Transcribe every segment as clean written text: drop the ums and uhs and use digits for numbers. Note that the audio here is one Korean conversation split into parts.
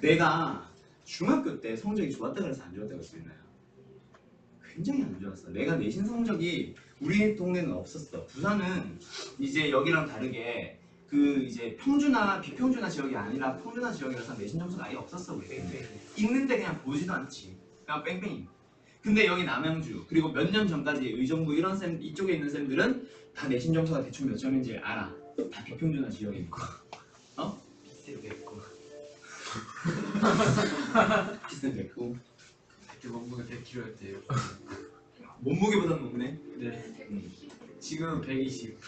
내가 중학교 때 성적이 좋았다고 해서 안 좋았다고 할 수 있나요? 굉장히 안 좋았어. 내가 내신 성적이 우리 동네는 없었어. 부산은 이제 여기랑 다르게 그 이제 평준화, 비평준화 지역이 아니라 평준화 지역이라서 내신 점수가 아예 없었어. 우리 있는데 그냥 보지도 않지. 그냥 뺑뺑이. 근데 여기 남양주 그리고 몇 년 전까지 의정부 이런 쌤 이쪽에 있는 쌤들은 다 내신 점수가 대충 몇 점인지 알아. 다 비평준화 지역이니까. 어? 비슷 됐고. 비슷 됐고. 그때 몸무게 100kg였대요. 몸무게보다 높네. 네. 지금 120.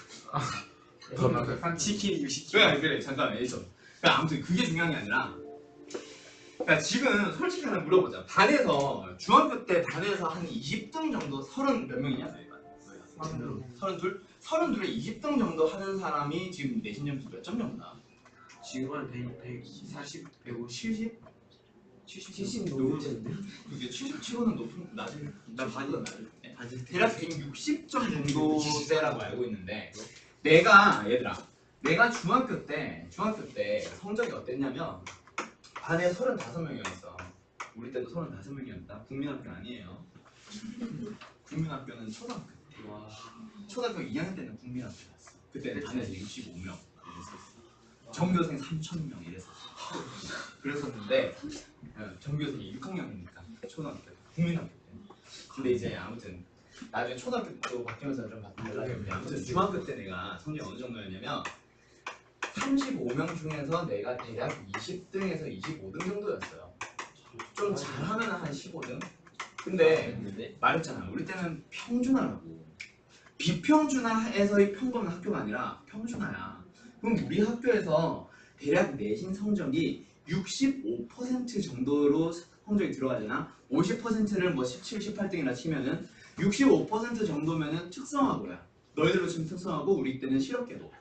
더 나가. 한 치킨 60kg. 그래 잠깐만 예전. 그러니까 아무튼 그게 중요한 게 아니라. 그러니까 지금 솔직히 하나 물어보자. 반에서 중학교 때 반에서 한 20등 정도 30 몇 명이냐 저희가? 32? 32에 20등 정도 하는 사람이 지금 내신 점수 몇 점 정도 나와? 지금 한 140, 150, 70 넘는데. 그게 77호는 높은 낮은 나 반이다. 낮은 대략 160점 정도대라고 알고 있는데 내가 얘들아 내가 중학교 때 성적이 어땠냐면 반에 35명이었어. 우리 때도 35명이었다. 국민학교 아니에요. 국민학교는 초등학교 때. 와. 초등학교 2학년 때는 국민학교였어. 그때는 반에서 65명 이랬었어. 전교생 3,000명 이랬었어. 그랬었는데 전교생이 6학년이니까 초등학교 국민학교 때. 근데 이제 아무튼 나중에 초등학교 또 바뀌면서 좀 달라졌는데 아무튼 중학교 때 내가 성적이 어느 정도였냐면 35명 중에서 내가 대략 20등에서 25등 정도였어요. 좀 잘하면 한 15등? 근데 말했잖아. 우리 때는 평준화라고. 비평준화에서의 평범한 학교가 아니라 평준화야. 그럼 우리 학교에서 대략 내신 성적이 65% 정도로 성적이 들어가잖아. 50%를 뭐 17, 18등이라 치면은 65% 정도면은 특성화고야. 너희들로 치면 특성화고 우리 때는 실업계고.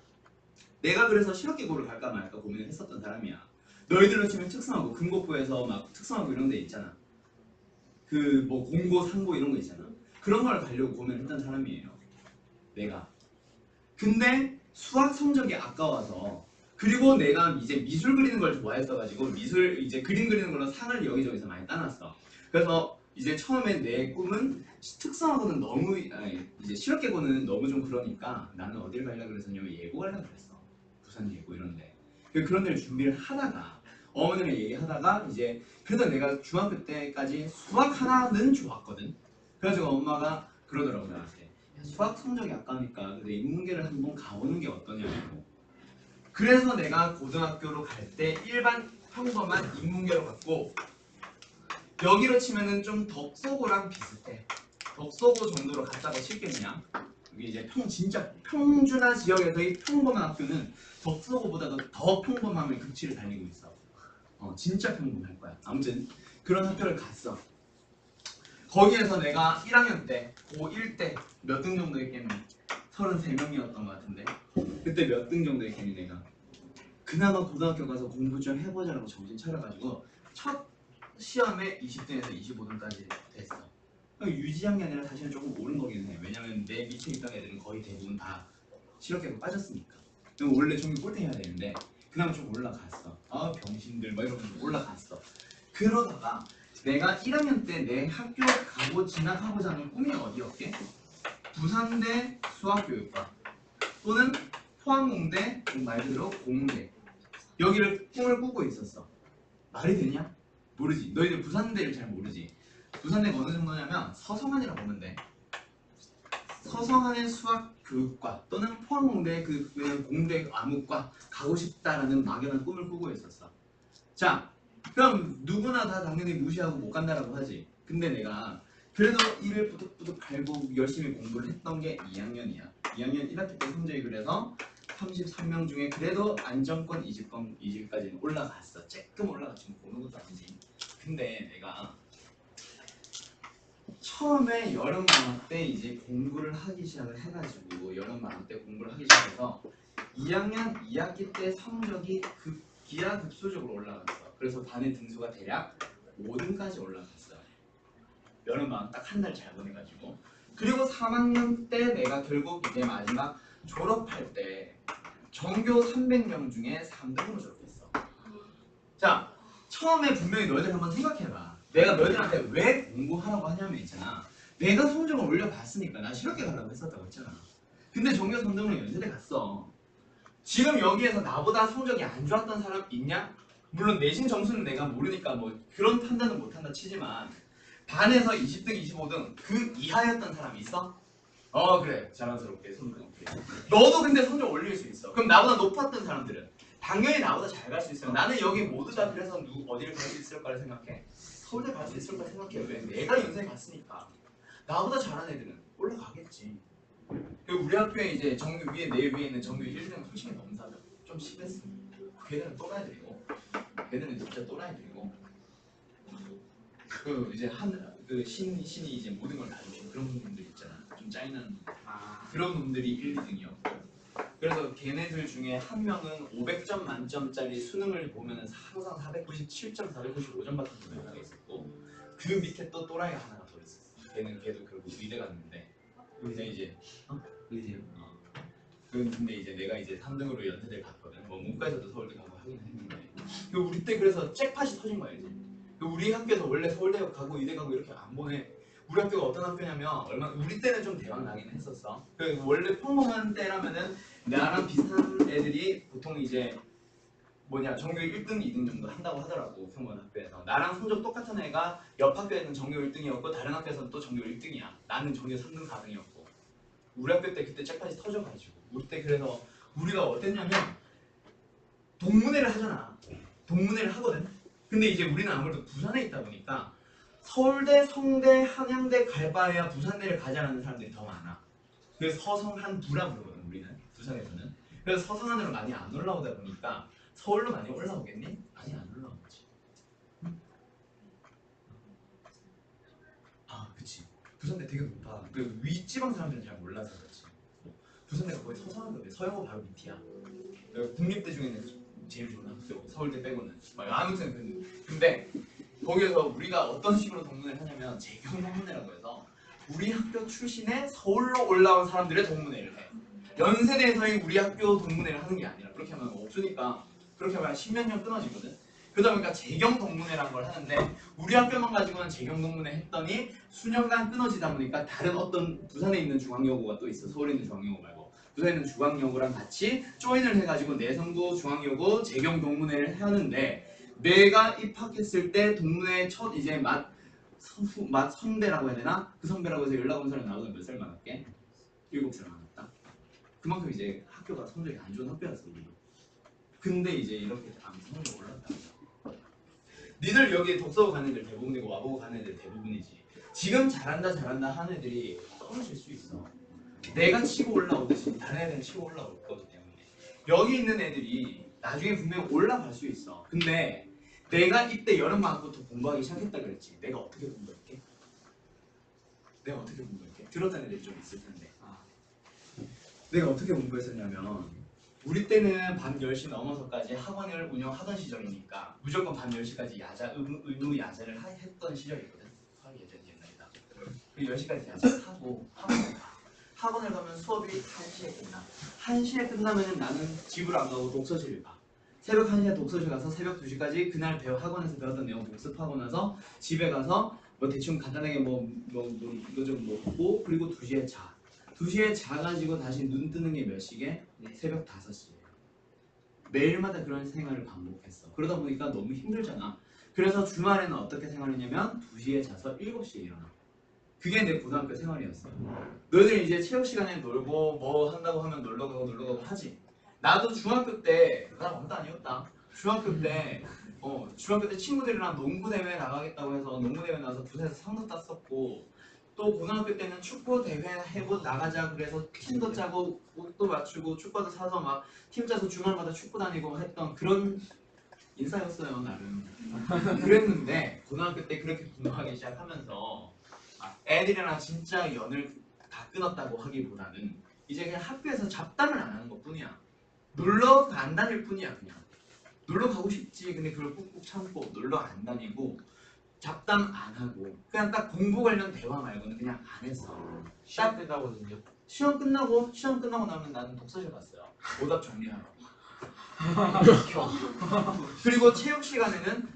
내가 그래서 실업계고를 갈까 말까 고민을 했었던 사람이야. 너희들로 치면 특성화고 금곡부에서 막 특성화고 이런 데 있잖아. 그 뭐 공고, 상고 이런 거 있잖아. 그런 걸 가려고 고민을 했던 사람이에요. 내가. 근데 수학 성적이 아까워서 그리고 내가 이제 미술 그리는 걸 좋아했어가지고 미술 이제 그림 그리는 걸로 상을 여기저기서 많이 따놨어. 그래서 이제 처음에 내 꿈은 특성화고는 너무 이제 실업계고는 너무 좀 그러니까 나는 어딜 가려고 그랬었냐면 예고 가려고 그랬어. 부산 예고 이런데. 그런 데를 준비를 하다가 어머니랑 얘기하다가 이제 그래도 내가 중학교 때까지 수학 하나는 좋았거든. 그래가지고 엄마가 그러더라고 나한테 수학 성적이 아까우니까 그래도 인문계를 한번 가보는 게 어떠냐고. 그래서 내가 고등학교로 갈 때 일반 평범한 인문계로 갔고 여기로 치면은 좀 덕소고랑 비슷해. 덕소고 정도로 갔다고 칠겠냐? 여기 이제 진짜 평준화 지역에서의 평범한 학교는 덕소고보다도 더 평범함의 극치를 달리고 있어. 진짜 평범할 거야. 아무튼 그런 학교를 갔어. 거기에서 내가 1학년 때, 고1 때 몇 등 정도 했겠니? 33명이었던 것 같은데 그때 몇 등 정도 했겠니 내가? 그나마 고등학교 가서 공부 좀 해보자라고 정신 차려가지고 첫 시험에 20등에서 25등까지 됐어. 유지한 게 아니라 사실은 조금 오른 거긴 해. 왜냐면 내 밑에 있던 애들은 거의 대부분 다 실업계고 빠졌으니까. 그럼 원래 종이 꼴등해야 되는데 그나마 좀 올라갔어. 아 병신들 막 이러면서 올라갔어. 그러다가 내가 1학년 때 내 학교 가고 진학하고자 하는 꿈이 어디였게? 부산대 수학교육과 또는 포항공대 말 그대로 공대 여기를 꿈을 꾸고 있었어. 말이 되냐? 모르지. 너희들 부산대를 잘 모르지. 부산대가 어느 정도냐면 서성안이라고 보면 돼. 서성안의 수학교육과 또는 포항공대 그냥 공대 암흑과 가고 싶다라는 막연한 꿈을 꾸고 있었어. 자, 그럼 누구나 다 당연히 무시하고 못 간다라고 하지. 근데 내가 그래도 이를 부득부득 갈고 열심히 공부를 했던 게 2학년이야. 2학년 1학기 때 성적이 그래서 33명 중에 그래도 안정권 20까지는 올라갔어. 조금 올라갔지 뭐 보는 것도 아니지. 근데 내가 처음에 여름방학 때 이제 공부를 하기 시작을 해가지고 여름방학 때 공부를 하기 시작해서 2학년 2학기 때 성적이 기하급수적으로 올라갔어. 그래서 반의 등수가 대략 5등까지 올라갔어요. 여름방학 딱 한 달 잘 보내가지고. 그리고 3학년 때 내가 결국 이제 마지막 졸업할 때 전교 300명 중에 3등으로 졸업했어. 자, 처음에 분명히 너희들 한번 생각해봐. 내가 너희들한테 왜 공부하라고 하냐면 있잖아. 내가 성적을 올려봤으니까 나 실업계 가려고 했었다고 했잖아. 근데 전교 3등으로 연세대 갔어. 지금 여기에서 나보다 성적이 안 좋았던 사람 있냐? 물론 내신 점수는 내가 모르니까 뭐 그런 판단은 못한다 치지만 반에서 20등, 25등 그 이하였던 사람이 있어? 그래 자랑스럽게 손 오케이. 너도 근데 성적 올릴 수 있어. 그럼 나보다 높았던 사람들은 당연히 나보다 잘 갈 수 있어요. 나는 여기 모두 다 그래서 어디를 갈 수 있을 거라 생각해? 서울대 갈 수 있을 거라 생각해. 왜? 내가 연세에 갔으니까. 나보다 잘한 애들은 올라가겠지. 그리고 우리 학교에 이제 정규 위에 내 위에 있는 정규 1등 솔직히 넘사벽 좀 심했어. 걔들은 또라이들이고 걔들은 진짜 또라이들이고 그 이제 신이 이제 모든 걸 다 주신 그런 놈들 있잖아. 좀 짜증나는 그런 놈들이 1, 2등이었고 그래서 걔네들 중에 한 명은 500점 만점짜리 수능을 보면은 항상 497점, 495점 같은 거 하나 있었고 그 밑에 또 또라이가 하나가 더 있었어. 걔도 결국 의대 갔는데 근데 이제 의대요? 근데 이제 내가 이제 3등으로 연세대를 갔거든. 뭐 문과에서도 서울대 가고 하긴 했는데 우리 때 그래서 잭팟이 터진 거야 이제. 우리 학교에서 원래 서울대 가고 의대 가고 이렇게 안 보내. 우리 학교가 어떤 학교냐면 우리 때는 좀 대박 나긴 했었어. 원래 평범한 때라면은 나랑 비슷한 애들이 보통 이제 전교 1등, 2등 정도 한다고 하더라고. 평범한 학교에서. 나랑 성적 똑같은 애가 옆 학교에는 전교 1등이었고 다른 학교에서는 또 전교 1등이야. 나는 전교 3등, 4등이었고. 우리 학교 때 그때 잭팟이 터져가지고 우리 때 그래서 우리가 어땠냐면 동문회를 하잖아. 동문회를 하거든. 근데 이제 우리는 아무래도 부산에 있다 보니까 서울대, 성대, 한양대 갈 바에야 부산대를 가자라는 사람들이 더 많아. 그래서 서성한부라 부르거든 우리는 부산에서는. 그래서 서성한으로 많이 안 올라오다 보니까 서울로 많이 올라오겠니? 많이 안 올라오지. 그치. 부산대 되게 높아. 그 윗지방 사람들은 잘 몰라서 그렇지. 부산대가 거의 서성한거든. 서영호 바로 밑이야. 국립대 중에는 제일 좋은 학교. 서울대 빼고는. 아무튼 근데 거기에서 우리가 어떤 식으로 동문회를 하냐면 재경 동문회라고 해서 우리 학교 출신의 서울로 올라온 사람들의 동문회를 해. 연세대에서의 우리 학교 동문회를 하는 게 아니라 그렇게 하면 없으니까 그렇게 하면 10몇 년 끊어지거든. 그러다 보니까 재경 동문회라는 걸 하는데 우리 학교만 가지고는 재경 동문회 했더니 수년간 끊어지다 보니까 다른 어떤 부산에 있는 중앙여고가 또 있어. 서울에 있는 중앙여고 말고 부산에 있는 중앙여고랑 같이 조인을 해가지고 내성도 중앙여고 재경 동문회를 하는데 내가 입학했을 때 동문회 첫 이제 맛 선배라고 해야 되나? 그 선배라고 해서 연락 온 사람이 나보다 몇 살 많았게? 7살 많았다. 그만큼 이제 학교가 성적이 안 좋은 학교였어 우리. 근데 이제 이렇게 아무튼 성적이 올랐다. 니들 여기 독서고 가는 애들 대부분이고 와보고 가는 애들 대부분이지. 지금 잘한다 하는 애들이 떨어질 수 있어. 내가 치고 올라오듯이 다른 애들은 치고 올라올 거기 때문에 여기 있는 애들이 나중에 분명히 올라갈 수 있어. 근데 내가 이때 여름방학부터 공부하기 시작했다 그랬지. 내가 어떻게 공부할게? 들었던 애들이 좀 있을 텐데 내가 어떻게 공부했었냐면 우리 때는 밤 10시 넘어서까지 학원을 운영하던 시절이니까 무조건 밤 10시까지 의무 야자를 했던 시절이거든. 옛날이다. 그리고 10시까지 야자하고 학원을 가면 수업이 1시에 끝나. 1시에 끝나면 나는 집으로 안 가고 독서실을 가. 새벽 1시에 독서실 가서 새벽 2시까지 그날 학원에서 배웠던 내용 복습하고 나서 집에 가서 대충 간단하게 이거 좀 먹고 그리고 2시에 자. 2시에 자가지고 다시 눈 뜨는 게 몇 시게? 새벽 5시에. 매일마다 그런 생활을 반복했어. 그러다 보니까 너무 힘들잖아. 그래서 주말에는 어떻게 생활했냐면 2시에 자서 7시에 일어나. 그게 내 고등학교 생활이었어. 너희들 이제 체육 시간에 놀고 뭐 한다고 하면 놀러 가고 하지. 나도 중학교 때 나 아무도 아니었다. 중학교 때 친구들이랑 농구 대회 나가겠다고 해서 농구 대회 나가서 부산에서 상도 땄었고 또 고등학교 때는 축구 대회 해보 나가자 그래서 팀도 짜고 옷도 맞추고 축구도 사서 막 팀 짜서 주말마다 축구 다니고 했던 그런 인싸였어요 나름. 그랬는데 고등학교 때 그렇게 공부하기 시작하면서 애들이랑 진짜 연을 다 끊었다고 하기보다는 이제 그냥 학교에서 잡담을 안 하는 것뿐이야. 놀러 안 다닐 뿐이야. 그냥 놀러 가고 싶지. 근데 그걸 꾹꾹 참고 놀러 안 다니고 잡담 안 하고 그냥 딱 공부 관련 대화 말고는 그냥 안 했어. 시험 끝나거든요. 시험 끝나고 나면 나는 독서실 갔어요. 오답 정리하러. 그리고 체육 시간에는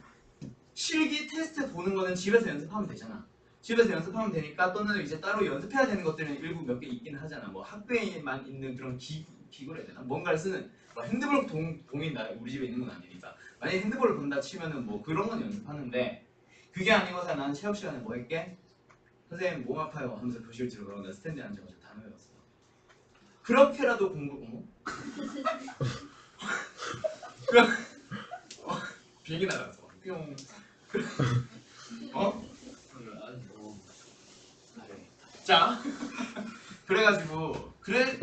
실기 테스트 보는 거는 집에서 연습하면 되잖아. 집에서 연습하면 되니까 또는 이제 따로 연습해야 되는 것들은 일부 몇 개 있긴 하잖아. 뭐 학교에만 있는 그런 기구를 해야 되나? 뭔가를 쓰는 뭐 핸드볼 동인 나 우리 집에 있는 건 아니니까 만약에 핸드볼을 본다 치면은 뭐 그런 건 연습하는데 그게 아니고서 나는 체육 시간에 뭐 할게? 선생님 몸 아파요 하면서 교실 들어가고 스탠드에 앉아가지고 단어 외웠어. 그렇게라도 공부 비행기 날아갔어. 뿅. 어? 자, 그래가지고 그렇게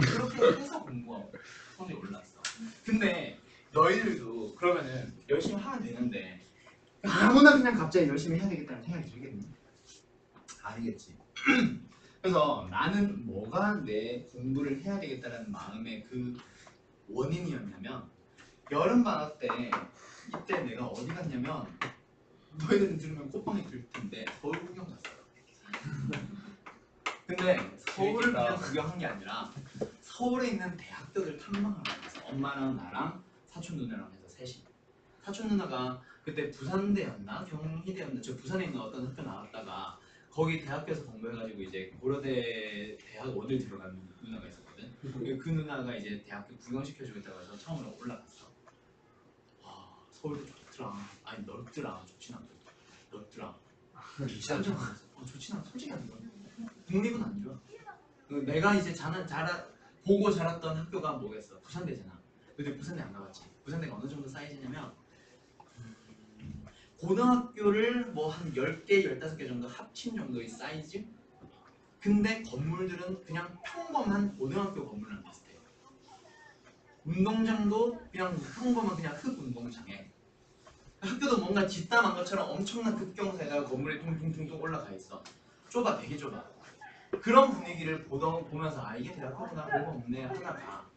해서 공부하고 성적이 올랐어. 근데 너희들도 그러면은 열심히 하면 되는데 아무나 그냥 갑자기 열심히 해야 되겠다는 생각이 들겠니? 아니겠지. 그래서 나는 뭐가 내 공부를 해야 되겠다는 마음의 그 원인이었냐면 여름 방학 때 이때 내가 어디 갔냐면 너희들은 들으면 꽃방이 들 텐데 서울 구경 갔어요. 근데 서울을 그냥 구경한 게 아니라 서울에 있는 대학교들 탐방하러 갔어. 엄마랑 나랑 사촌 누나랑 해서 셋이. 사촌 누나가 그때 부산대였나 경희대였나 저 부산에 있는 어떤 학교 나왔다가 거기 대학교에서 공부해가지고 이제 고려대 대학원을 들어간 누나가 있었거든. 그 누나가 이제 대학교 구경시켜주겠다고 해서 처음으로 올라갔어. 와 서울도 좋더라. 아니 넓더라. 좋진 않고 넓더라. 좋진 않죠. 좋진 않아. 솔직히 안 좋아. 국립은 안 좋아. 내가 이제 보고 자랐던 학교가 뭐겠어? 부산대잖아. 근데 부산대 안 가봤지. 부산대가 어느 정도 사이즈냐면 고등학교를 뭐 한 10개, 15개 정도 합친 정도의 사이즈? 근데 건물들은 그냥 평범한 고등학교 건물이랑 비슷해. 운동장도 그냥 평범한 그냥 흙 운동장에 학교도 뭔가 뒷담한 것처럼 엄청난 급경사에다가 건물이 둥둥둥둥 올라가 있어. 좁아, 되게 좁아. 그런 분위기를 보면서 아 이게 대학교구나 별거 없네 하다가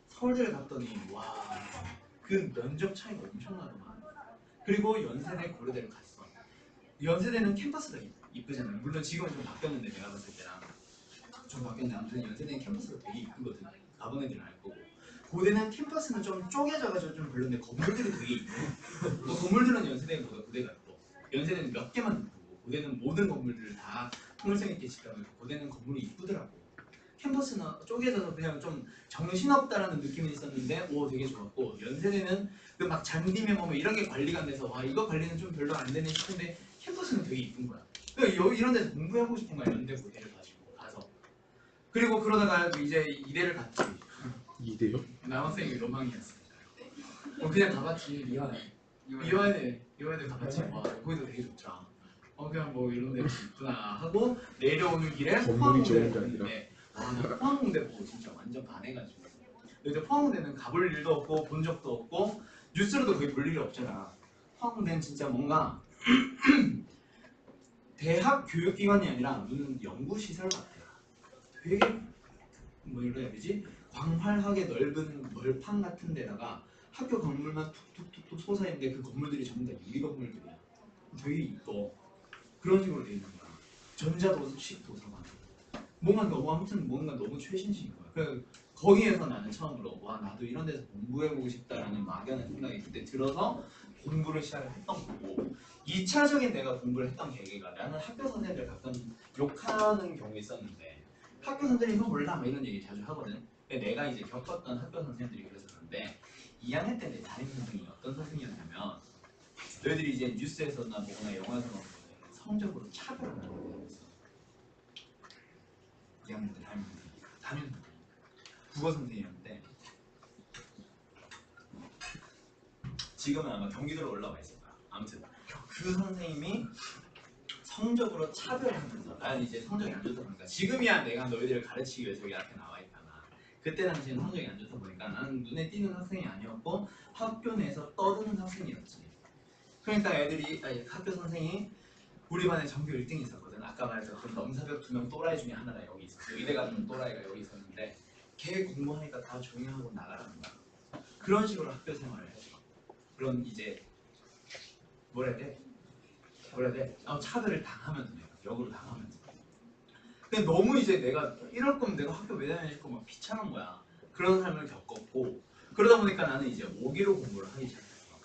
서울대를 갔더니 와 그 면적 차이가 엄청나더만. 그리고 연세대 고려대를 갔어. 연세대는 캠퍼스가 이쁘잖아요. 물론 지금은 좀 바뀌었는데 내가 봤을 때랑 좀 바뀌었는데 아무튼 연세대는 캠퍼스가 되게 이쁘거든. 가본 애들은 알 거고. 고대는 캠퍼스는 좀 쪼개져가지고 좀 별론데 건물들이 되게 이뻐. 뭐 건물들은 연세대보다 고대가 이뻐. 연세대는 몇 개만 이쁘고 고대는 모든 건물들을 다 통일성 있게 짓다 보니까 고대는 건물이 이쁘더라고. 캠퍼스는 쪼개져서 그냥 좀 정신없다라는 느낌이 있었는데 오 되게 좋았고 연세대는 그 막 잔디면 뭐 이런 게 관리가 안 돼서 와 이거 관리는 좀 별로 안 되네 싶은데 캠퍼스는 되게 이쁜 거야. 그러니까 이런 데서 공부하고 싶은 거야. 연대 고대를 가서. 그리고 그러다가 이제 이대를 갔지. 이대요? 남학생이 로망이었으니까. 그냥 가봤지. 이화여대 가봤지. 와 거기도 되게 좋더라. 그냥 뭐 이런 데 있구나 하고 내려오는 길에 건물이 좋은 게 포항공대 와나 포항공대 보고 진짜 완전 반해가지고. 근데 포항공대는 가볼 일도 없고 본 적도 없고 뉴스로도 거의 볼 일이 없잖아. 포항공대는 진짜 뭔가 대학 교육기관이 아니라 무슨 연구시설 같아요. 되게 뭐 이래야 되지? 광활하게 넓은 멀판 같은 데다가 학교 건물만 툭툭툭툭 솟아있는데 그 건물들이 전부 다 유리 건물들이야. 되게 이뻐. 그런 식으로 돼 있는 거야. 전자도식 도서관. 뭔가 너무 최신식인 거야. 그래서 거기에서 나는 처음으로 와 나도 이런 데서 공부해보고 싶다라는 막연한 생각이 그때 들어서 공부를 시작을 했던 거고 2차적인 내가 공부를 했던 계기가 나는 학교 선생님들 가끔 욕하는 경우 있었는데 학교 선생님 이거 몰라 뭐 이런 얘기 자주 하거든. 근데 내가 이제 겪었던 학교 선생님들이 그래서 그런데 2학년 때 내 담임 선생님이 어떤 선생님이었냐면 너희들이 이제 뉴스에서나 보거나 영화에서 보면 성적으로 차별을 하는 거예요. 2학년 때 담임 선생님 국어 선생님이었는데 지금은 아마 경기도로 올라와 있을 거야. 아무튼 그 선생님이 성적으로 차별하면서 나는 이제 성적이 안 좋다 보니까 지금이야 내가 너희들을 가르치기 위해서 여기 앞에 나와 있잖아. 그때 당시에는 성적이 안 좋다 보니까 나는 눈에 띄는 학생이 아니었고 학교 내에서 떠드는 학생이었지. 그러니까 학교 선생이 우리 반에 전교 1등이 있었거든. 아까 말했던 넘사벽 2명 또라이 중에 하나가 여기 있었어. 의대 가는 또라이가 여기 있었는데 걔 공부하니까 다 조용히 하고 나가라는 거야. 그런 식으로 학교 생활을 했어. 그런 이제 뭐라 해야 돼? 차별을 당하면서 내가 역으로 당하면서. 근데 너무 이제 내가 이럴 거면 내가 학교 왜 다니냐 싶고 막 비참한 거야. 그런 삶을 겪었고 그러다 보니까 나는 이제 5기로 공부를 하기 시작했어.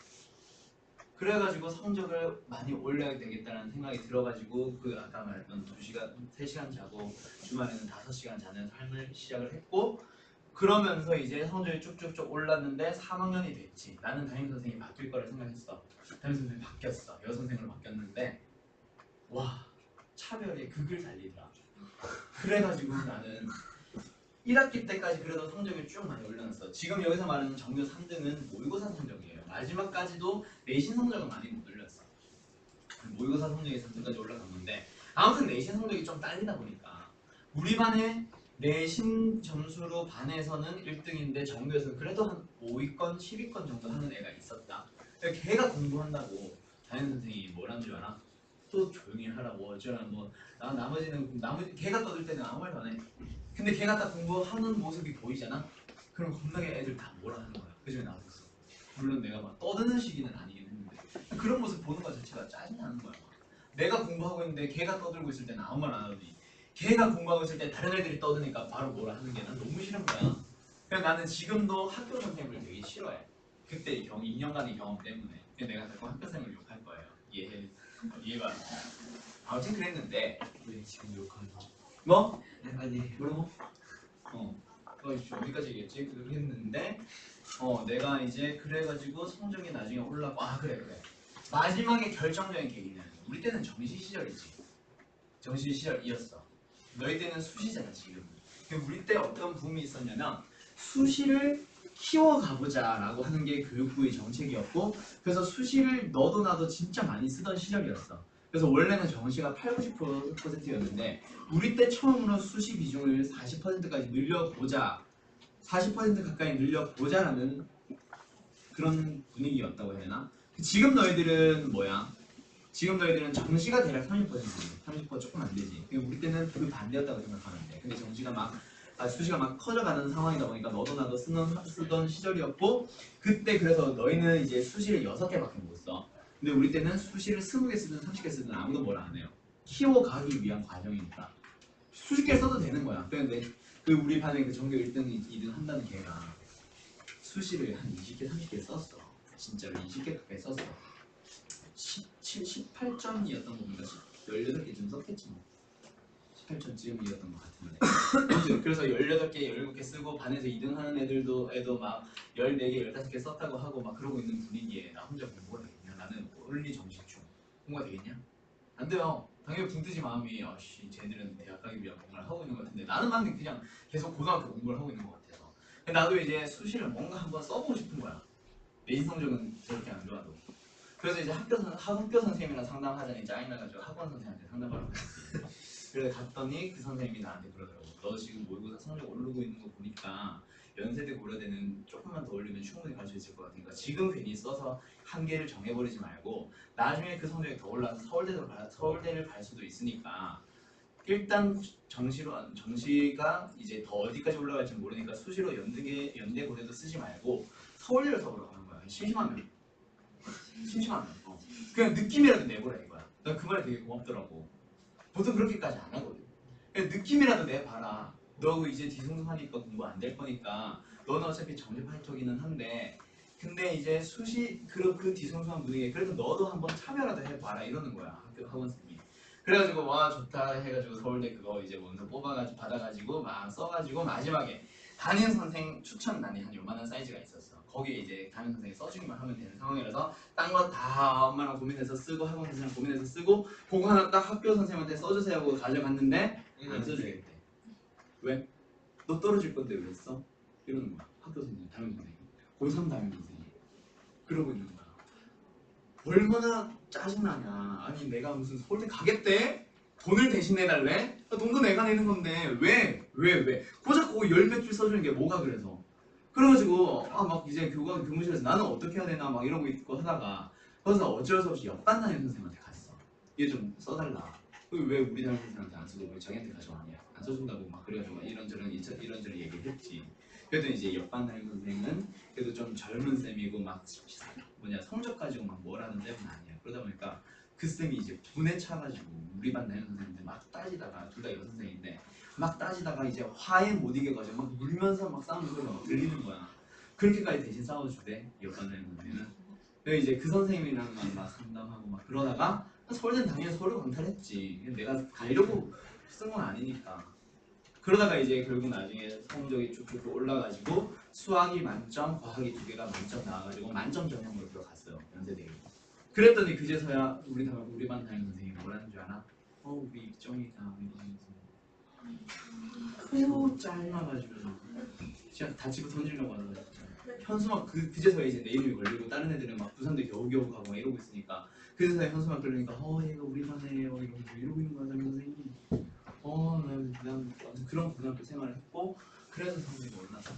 그래가지고 성적을 많이 올려야 되겠다는 생각이 들어가지고 그 아까 말했던 2시간, 3시간 자고 주말에는 5시간 자는 삶을 시작을 했고 그러면서 이제 성적이 쭉쭉쭉 올랐는데 3학년이 됐지. 나는 담임 선생님이 바뀔 거라 생각했어. 담임 선생님이 바뀌었어. 여선생으로 바뀌었는데 와 차별의 극을 달리더라. 그래가지고 나는 1학기 때까지 그래도 성적을 쭉 많이 올려놨어. 지금 여기서 말하는 전교 3등은 모의고사 성적이에요. 마지막까지도 내신 성적은 많이 못 올렸어. 모의고사 성적이 3등까지 올라간 건데 아무튼 내신 성적이 좀 딸리다 보니까 우리 반에 내신 점수로 반에서는 1등인데 전교에서는 그래도 한 5위권, 10위권 정도 하는 애가 있었다. 그러니까 걔가 공부한다고 담임 선생님이 뭐라는 줄 알아? 또 조용히 하라고 어쩌라 나머지는 걔가 떠들 때는 아무 말도 안 해. 근데 걔가 딱 공부하는 모습이 보이잖아? 그럼 겁나게 애들 다 뭐라 하는 거야. 그중에 나도 있어. 물론 내가 막 떠드는 시기는 아니긴 했는데 그런 모습 보는 것 자체가 짜증나는 거야. 내가 공부하고 있는데 걔가 떠들고 있을 때는 아무 말 안 하더니 걔가 공부하고 있을 때 다른 애들이 떠드니까 바로 뭐라 하는 게 난 너무 싫은 거야. 그래서 나는 지금도 학교 선생님을 되게 싫어해. 그때 2년간의 경험 때문에. 내가 자꾸 학교 선생님을 욕할 거예요. 이해가 아무튼 그랬는데 왜 지금 욕하나? 뭐? 아니 뭐라고? 어디까지 얘기했지? 그랬는데 내가 이제 그래가지고 성적이 나중에 올라고 그래 마지막에 결정적인 계기는 우리 때는 정시 시절이지. 정시 시절이었어. 너희 때는 수시잖아 지금. 우리 때 어떤 붐이 있었냐면 수시를 키워가보자라고 하는 게 교육부의 정책이었고 그래서 수시를 너도 나도 진짜 많이 쓰던 시절이었어. 그래서 원래는 정시가 80~90%였는데 우리 때 처음으로 수시 비중을 40%까지 늘려보자 40% 가까이 늘려보자라는 그런 분위기였다고 해야 되나? 지금 너희들은 뭐야? 지금 너희들은 정시가 대략 30% 조금 안 되지. 우리 때는 그 반대였다고 생각하면 돼. 근데 정시가 수시가 막 커져가는 상황이다 보니까 너도 나도 쓰던 시절이었고 그때 그래서 너희는 이제 수시를 6개밖에 못 써. 근데 우리 때는 수시를 20개 쓰든 30개 쓰든 아무도 뭐라 안 해요. 키워가기 위한 과정이니까 수십 개 써도 되는 거야. 근데 우리 반에 그 전교 1등, 2등 한다는 걔가 수시를 한 20개, 30개 썼어. 진짜로 20개 가까이 썼어. 18점이었던 겁니다. 18개쯤 썼겠지 뭐. 18점쯤이었던 것 같은데. 그래서 18개, 17개 쓰고 반에서 2등 하는 애도 막 14개, 15개 썼다고 하고 막 그러고 있는 분위기에 나 혼자 공부가 되겠냐? 나는 원리 정시중 공부가 되겠냐? 안 돼요. 당연히 붕뜨지 마음이 쟤들은 대학 가기 위한 공부를 하고 있는 것 같은데 나는 그냥 계속 고등학교 공부를 하고 있는 것 같아서 나도 이제 수시를 뭔가 한번 써보고 싶은 거야. 내신 성적은 저렇게 안 좋아도. 그래서 이제 학교 선생님이랑 상담하자니 짜증나가지고 학원 선생님한테 상담하러 갔지. 그래서 갔더니 그 선생님이 나한테 그러더라고. 너 지금 모의고사 성적 오르고 있는 거 보니까 연세대 고려대는 조금만 더 올리면 충분히 갈 수 있을 것 같으니까 지금 괜히 써서 한계를 정해버리지 말고 나중에 그 성적이 더 올라서 서울대를 갈 수도 있으니까 일단 정시가 이제 더 어디까지 올라갈지 모르니까 수시로 연대 고대도 쓰지 말고 서울대를 써보라고 하는 거야. 심심하면 그냥 느낌이라도 내보라 이거야. 난 그 말이 되게 고맙더라고. 보통 그렇게까지 안 하거든. 그냥 느낌이라도 내봐라. 너 이제 뒤숭숭하니까 공부 안 될 거니까 너는 어차피 정시 팔턱이는 한데 근데 이제 수시 그 뒤숭숭한 분위기에 그래도 너도 한번 참여라도 해봐라 이러는 거야. 학원 선생님이. 그래가지고 와 좋다 해가지고 서울대 그거 이제 먼저 뽑아가지고 받아가지고 막 써가지고 마지막에 담임 선생 추천란이 한 요만한 사이즈가 있었어. 거기에 이제 담임 선생이 써주기만 하면 되는 상황이라서 딴 거 다 엄마랑 고민해서 쓰고 학원 선생님 고민해서 쓰고 그거 하나 딱 학교 선생님한테 써주세요 하고 가져갔는데 안 써주겠대. 왜? 너 떨어질 건데 왜 써? 이러는 거야. 학교 선생님, 담임 선생님, 고3 담임 선생님 그러고 있는 거야. 얼마나 짜증나냐. 아니 내가 무슨 서울대 가겠대? 돈을 대신 내달래? 돈도 내가 내는 건데 왜? 고작 그거 열 몇 줄 써주는 게 뭐가 그래서? 그래가지고 막 이제 교무실에서 나는 어떻게 해야 되나 막 이러고 있고 하다가 그래서 어쩔 수 없이 옆반 담임 선생님한테 갔어. 얘 좀 써달라. 왜 우리 담임 선생님한테 안 써도 왜 자기한테 가져왔냐? 안 써준다고 막 그래가지고 이런저런 얘기를 했지. 그래도 이제 옆반 담임 선생은 그래도 좀 젊은 쌤이고 막 성적 가지고 막 뭐라는 쌤은 아니야. 그러다 보니까 그 쌤이 이제 분에 차가지고 우리 반 담임 선생님들 막 따지다가 둘 다 여선생인데 막 따지다가 이제 화에 못 이겨가지고 막 울면서 막 싸우는 소리가 막 들리는 거야. 그렇게까지 대신 싸워주대 옆반 담임 선생은. 그래서 이제 그 선생님이랑 막 상담하고 막 그러다가 서울대는 당연히 서울을 강탈했지. 내가 가려고 쓴 건 아니니까. 그러다가 이제 결국 나중에 성적이 쭉쭉 올라가지고 수학이 만점, 과학이 2개가 만점 나와가지고 만점 전형으로 들어갔어요. 연세대에. 그랬더니 그제서야 우리 반 담임 선생님이 뭐라는 줄 알아? 우리 입정이다 이러면서 짤나가지고 진짜 다치고 던지려고 하더라고요. 현수막 그제서야 이제 내 이름이 걸리고 다른 애들은 막 부산대 겨우겨우 가고 막 이러고 있으니까 그제서야 현수막 걸리니까 얘가 우리 반에요 이러고 있는 거야 담임 선생님. 난 그런 고등학교 생활을 했고 그래서 성적이 올라서